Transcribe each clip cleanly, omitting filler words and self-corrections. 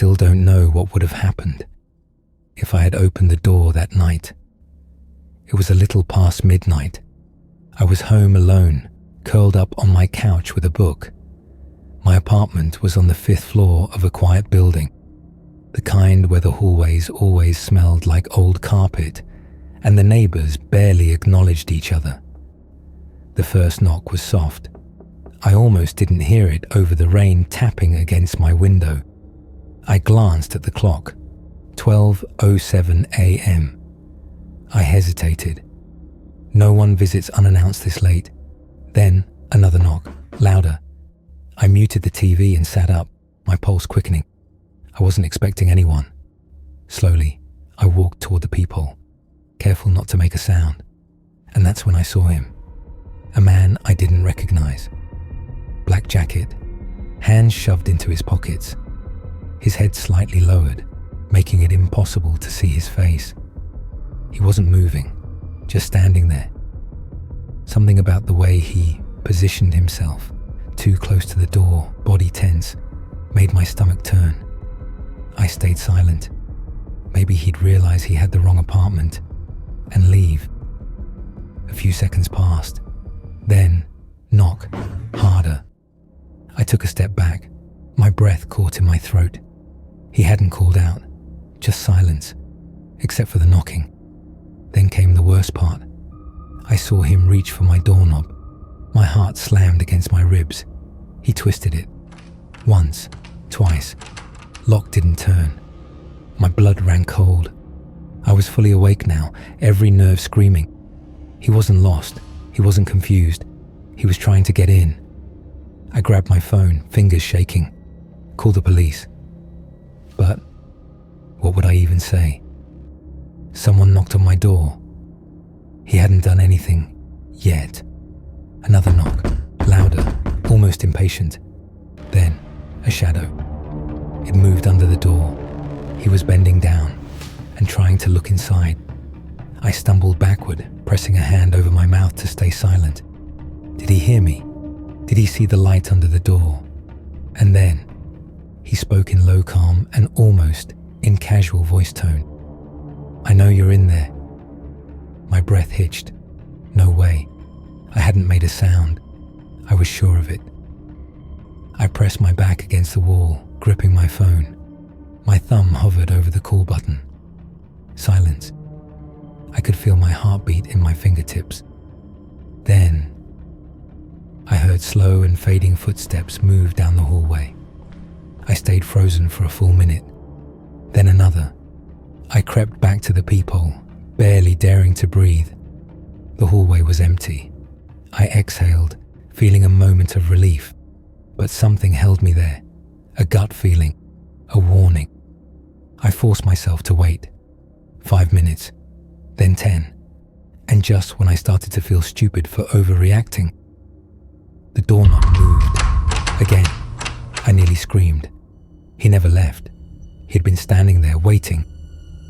still don't know what would have happened if I had opened the door that night. It was a little past midnight. I was home alone, curled up on my couch with a book. My apartment was on the 5th floor of a quiet building, the kind where the hallways always smelled like old carpet and the neighbors barely acknowledged each other. The first knock was soft. I almost didn't hear it over the rain tapping against my window. I glanced at the clock. 12:07 a.m. I hesitated. No one visits unannounced this late. Then another knock, louder. I muted the TV and sat up, my pulse quickening. I wasn't expecting anyone. Slowly, I walked toward the peephole, careful not to make a sound. And that's when I saw him. A man I didn't recognize. Black jacket, hands shoved into his pockets, his head slightly lowered, making it impossible to see his face. He wasn't moving, just standing there. Something about the way he positioned himself, too close to the door, body tense, made my stomach turn. I stayed silent. Maybe he'd realize he had the wrong apartment and leave. A few seconds passed. Then, knock, harder. I took a step back, my breath caught in my throat. He hadn't called out, just silence, except for the knocking. Then came the worst part. I saw him reach for my doorknob. My heart slammed against my ribs. He twisted it. Once, twice. Lock didn't turn. My blood ran cold. I was fully awake now, every nerve screaming. He wasn't lost. He wasn't confused. He was trying to get in. I grabbed my phone, fingers shaking. Called the police. But what would I even say? Someone knocked on my door. He hadn't done anything yet. Another knock, louder, almost impatient. Then a shadow. It moved under the door. He was bending down and trying to look inside. I stumbled backward, pressing a hand over my mouth to stay silent. Did he hear me? Did he see the light under the door? And then he spoke in low, calm, and almost in casual voice tone. "I know you're in there." My breath hitched. No way. I hadn't made a sound. I was sure of it. I pressed my back against the wall, gripping my phone. My thumb hovered over the call button. Silence. I could feel my heartbeat in my fingertips. Then I heard slow and fading footsteps move down the hallway. I stayed frozen for a full minute. Then another. I crept back to the peephole, barely daring to breathe. The hallway was empty. I exhaled, feeling a moment of relief. But something held me there. A gut feeling. A warning. I forced myself to wait. 5 minutes. Then 10. And just when I started to feel stupid for overreacting, the doorknob moved. Again. I nearly screamed. He never left. He'd been standing there waiting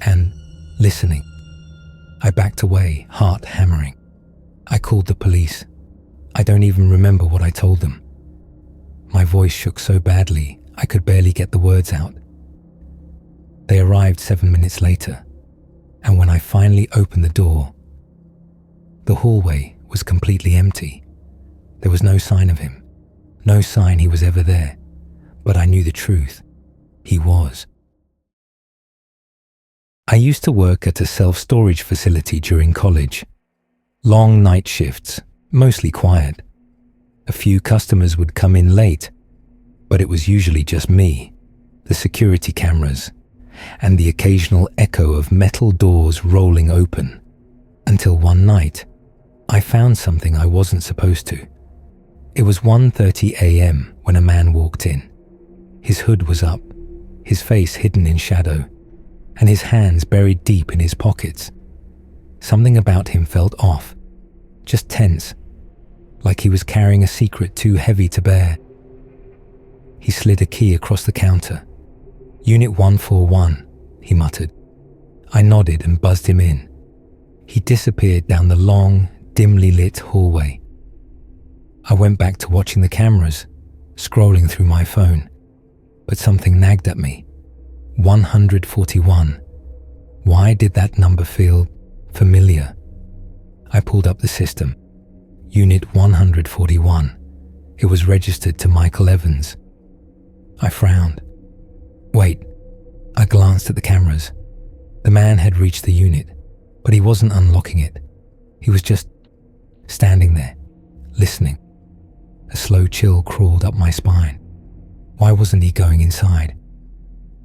and listening. I backed away, heart hammering. I called the police. I don't even remember what I told them. My voice shook so badly I could barely get the words out. They arrived 7 minutes later, and when I finally opened the door, the hallway was completely empty. There was no sign of him, no sign he was ever there, but I knew the truth. He was. I used to work at a self-storage facility during college. Long night shifts, mostly quiet. A few customers would come in late, but it was usually just me, the security cameras, and the occasional echo of metal doors rolling open. Until one night, I found something I wasn't supposed to. It was 1:30 a.m. when a man walked in. His hood was up, his face hidden in shadow, and his hands buried deep in his pockets. Something about him felt off, just tense, like he was carrying a secret too heavy to bear. He slid a key across the counter. "Unit 141, he muttered. I nodded and buzzed him in. He disappeared down the long, dimly lit hallway. I went back to watching the cameras, scrolling through my phone, but something nagged at me. 141. Why did that number feel familiar? I pulled up the system. Unit 141. It was registered to Michael Evans. I frowned. Wait. I glanced at the cameras. The man had reached the unit, but he wasn't unlocking it. He was just standing there, listening. A slow chill crawled up my spine. Why wasn't he going inside?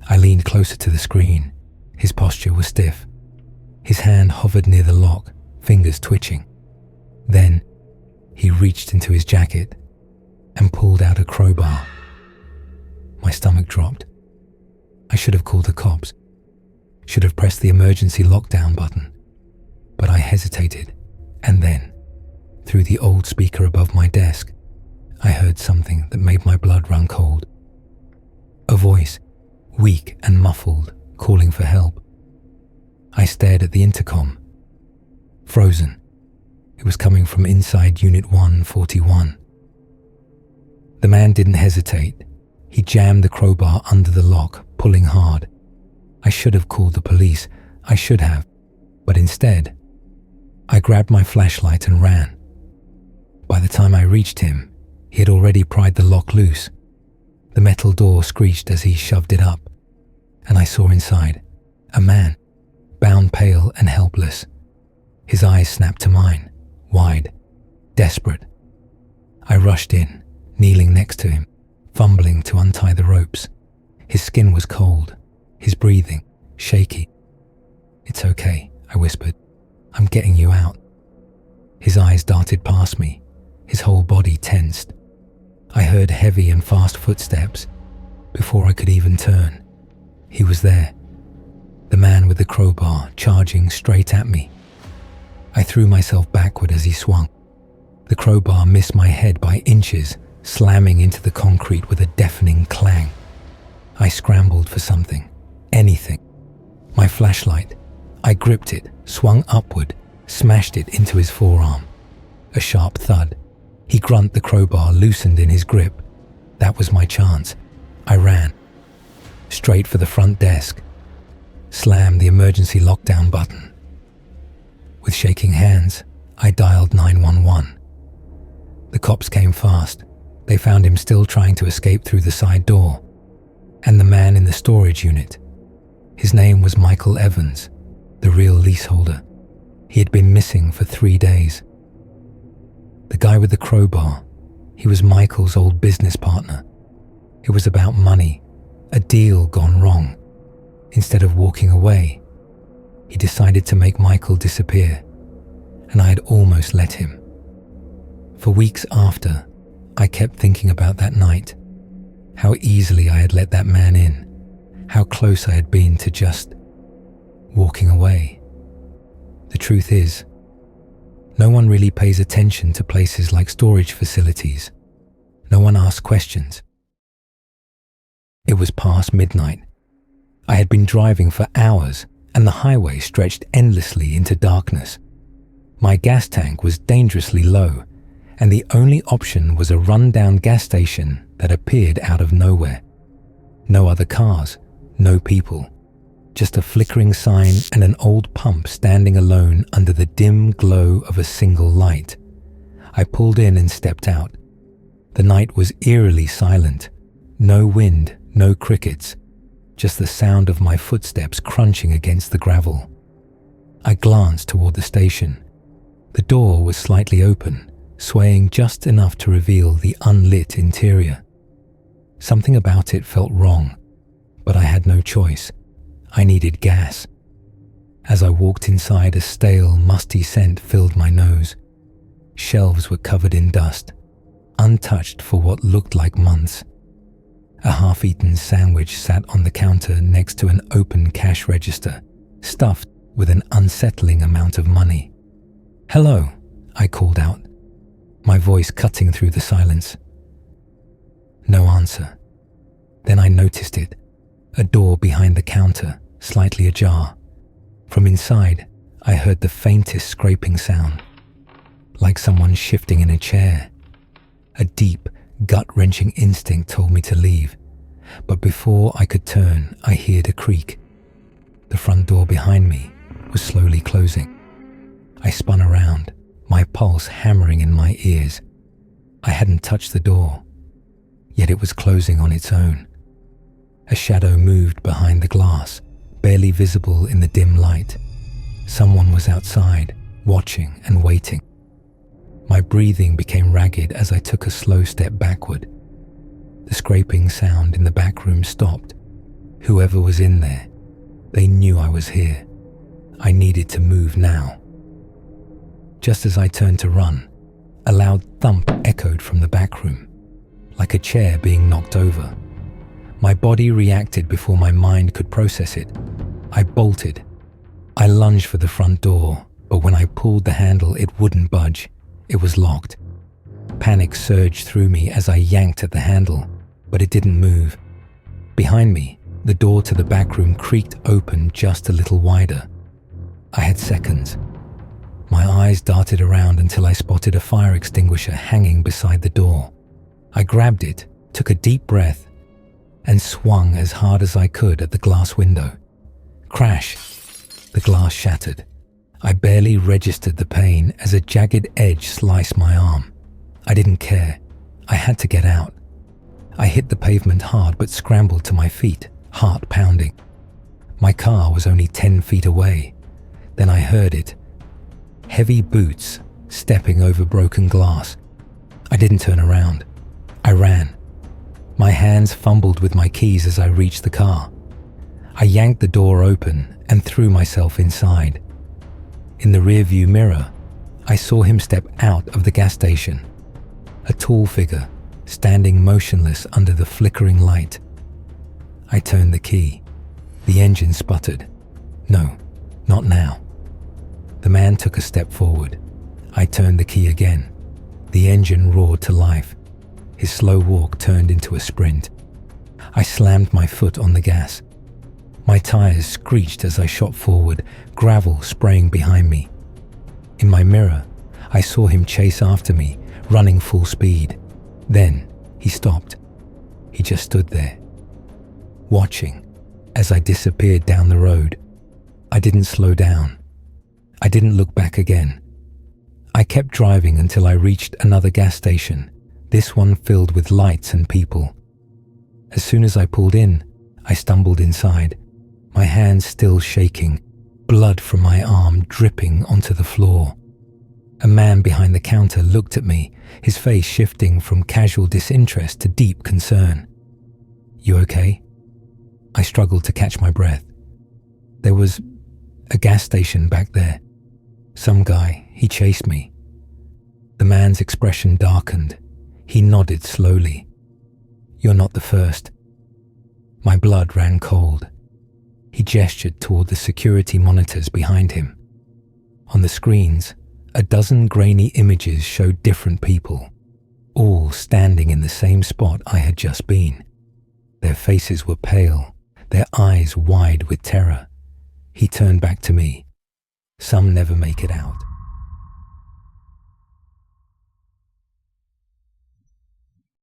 I leaned closer to the screen. His posture was stiff. His hand hovered near the lock, fingers twitching. Then, he reached into his jacket and pulled out a crowbar. My stomach dropped. I should have called the cops. Should have pressed the emergency lockdown button. But I hesitated, and then, through the old speaker above my desk, I heard something that made my blood run cold. A voice, weak and muffled, calling for help. I stared at the intercom. Frozen. It was coming from inside Unit 141. The man didn't hesitate. He jammed the crowbar under the lock, pulling hard. I should have called the police. I should have. But instead, I grabbed my flashlight and ran. By the time I reached him, he had already pried the lock loose. The metal door screeched as he shoved it up, and I saw inside a man, bound pale and helpless. His eyes snapped to mine, wide, desperate. I rushed in, kneeling next to him, fumbling to untie the ropes. His skin was cold, his breathing shaky. "It's okay," I whispered. "I'm getting you out." His eyes darted past me, his whole body tensed. I heard heavy and fast footsteps. Before I could even turn, he was there, the man with the crowbar charging straight at me. I threw myself backward as he swung. The crowbar missed my head by inches, slamming into the concrete with a deafening clang. I scrambled for something, anything. My flashlight. I gripped it, swung upward, smashed it into his forearm. A sharp thud. He grunted, the crowbar loosened in his grip. That was my chance. I ran. Straight for the front desk. Slammed the emergency lockdown button. With shaking hands, I dialed 911. The cops came fast. They found him still trying to escape through the side door. And the man in the storage unit. His name was Michael Evans, the real leaseholder. He had been missing for 3 days. The guy with the crowbar, he was Michael's old business partner. It was about money, a deal gone wrong. Instead of walking away, he decided to make Michael disappear, and I had almost let him. For weeks after, I kept thinking about that night, how easily I had let that man in, how close I had been to just walking away. The truth is, no one really pays attention to places like storage facilities. No one asks questions. It was past midnight. I had been driving for hours, and the highway stretched endlessly into darkness. My gas tank was dangerously low, and the only option was a run-down gas station that appeared out of nowhere. No other cars, no people. Just a flickering sign and an old pump standing alone under the dim glow of a single light. I pulled in and stepped out. The night was eerily silent. No wind, no crickets, just the sound of my footsteps crunching against the gravel. I glanced toward the station. The door was slightly open, swaying just enough to reveal the unlit interior. Something about it felt wrong, but I had no choice. I needed gas. As I walked inside, a stale, musty scent filled my nose. Shelves were covered in dust, untouched for what looked like months. A half-eaten sandwich sat on the counter next to an open cash register, stuffed with an unsettling amount of money. "Hello," I called out, my voice cutting through the silence. No answer. Then I noticed it. A door behind the counter, slightly ajar. From inside, I heard the faintest scraping sound, like someone shifting in a chair. A deep, gut-wrenching instinct told me to leave. but before I could turn, I heard a creak. The front door behind me was slowly closing. I spun around, my pulse hammering in my ears. I hadn't touched the door, yet it was closing on its own. A shadow moved behind the glass, barely visible in the dim light. Someone was outside, watching and waiting. My breathing became ragged as I took a slow step backward. The scraping sound in the back room stopped. Whoever was in there, they knew I was here. I needed to move now. Just as I turned to run, a loud thump echoed from the back room, like a chair being knocked over. My body reacted before my mind could process it. I bolted. I lunged for the front door, but when I pulled the handle, it wouldn't budge. It was locked. Panic surged through me as I yanked at the handle, but it didn't move. Behind me, the door to the back room creaked open just a little wider. I had seconds. My eyes darted around until I spotted a fire extinguisher hanging beside the door. I grabbed it, took a deep breath, and swung as hard as I could at the glass window. Crash! The glass shattered. I barely registered the pain as a jagged edge sliced my arm. I didn't care. I had to get out. I hit the pavement hard but scrambled to my feet, heart pounding. My car was only 10 feet away. Then I heard it. Heavy boots stepping over broken glass. I didn't turn around. I ran. My hands fumbled with my keys as I reached the car. I yanked the door open and threw myself inside. In the rearview mirror, I saw him step out of the gas station. A tall figure, standing motionless under the flickering light. I turned the key. The engine sputtered. No, not now. The man took a step forward. I turned the key again. The engine roared to life. His slow walk turned into a sprint. I slammed my foot on the gas. My tires screeched as I shot forward, gravel spraying behind me. In my mirror, I saw him chase after me, running full speed. Then he stopped. He just stood there, watching as I disappeared down the road. I didn't slow down. I didn't look back again. I kept driving until I reached another gas station, this one filled with lights and people. As soon as I pulled in, I stumbled inside, my hands still shaking, blood from my arm dripping onto the floor. A man behind the counter looked at me, his face shifting from casual disinterest to deep concern. "You okay?" I struggled to catch my breath. There was a gas station back there. Some guy, he chased me. The man's expression darkened. He nodded slowly. "You're not the first." My blood ran cold. He gestured toward the security monitors behind him. On the screens, a dozen grainy images showed different people, all standing in the same spot I had just been. Their faces were pale, their eyes wide with terror. He turned back to me. "Some never make it out."